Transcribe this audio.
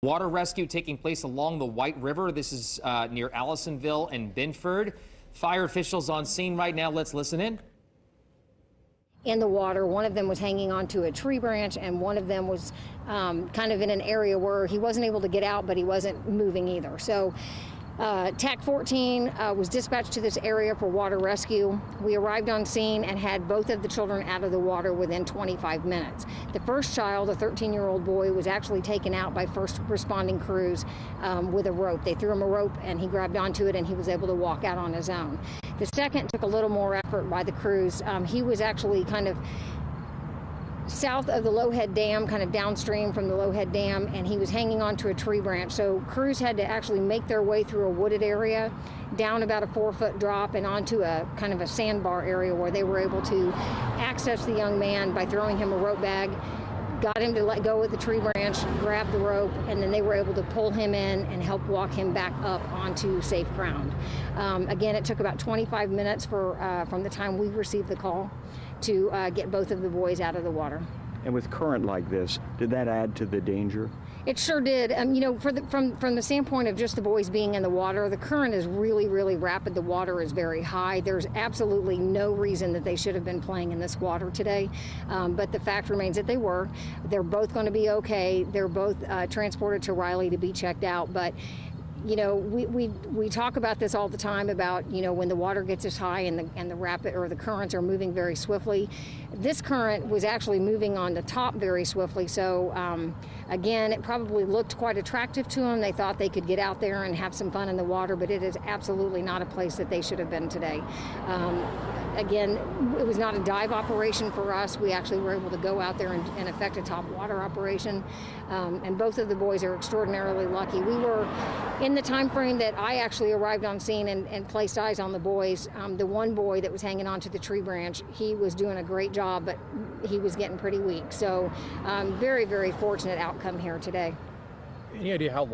Water rescue taking place along the White River. This is near Allisonville and Binford. Fire officials on scene right now. Let's listen in. In the water, one of them was hanging onto a tree branch, and one of them was kind of in an area where he wasn't able to get out, but he wasn't moving either. So TAC 14 was dispatched to this area for water rescue. We arrived on scene and had both of the children out of the water within 25 minutes. The first child, a 13-year-old boy, was actually taken out by first responding crews with a rope. They threw him a rope and he grabbed onto it and he was able to walk out on his own. The second took a little more effort by the crews. He was actually kind of south of the Lowhead Dam, kind of downstream from the Lowhead Dam, and he was hanging onto a tree branch. So crews had to actually make their way through a wooded area, down about a 4-foot drop and onto a kind of a sandbar area where they were able to access the young man by throwing him a rope bag, got him to let go of the tree branch, grab the rope, and then they were able to pull him in and help walk him back up onto safe ground. Again, it took about 25 minutes from the time we received the call to get both of the boys out of the water. And with current like this, did that add to the danger? It sure did. You know, from the standpoint of just the boys being in the water, the current is really, really rapid. The water is very high. There's absolutely no reason that they should have been playing in this water today. But the fact remains that they were. They're both going to be okay. They're both transported to Riley to be checked out. But you know, we talk about this all the time about, you know, when the water gets as high and the rapid or the currents are moving very swiftly. This current was actually moving on the top very swiftly. So again, it probably looked quite attractive to them. They thought they could get out there and have some fun in the water, but it is absolutely not a place that they should have been today. Again, it was not a dive operation for us. We actually were able to go out there and effect a top water operation. And both of the boys are extraordinarily lucky. We were in the time frame that I actually arrived on scene and placed eyes on the boys. The one boy that was hanging onto the tree branch, he was doing a great job, but he was getting pretty weak. So very, very fortunate outcome here today. Any idea how long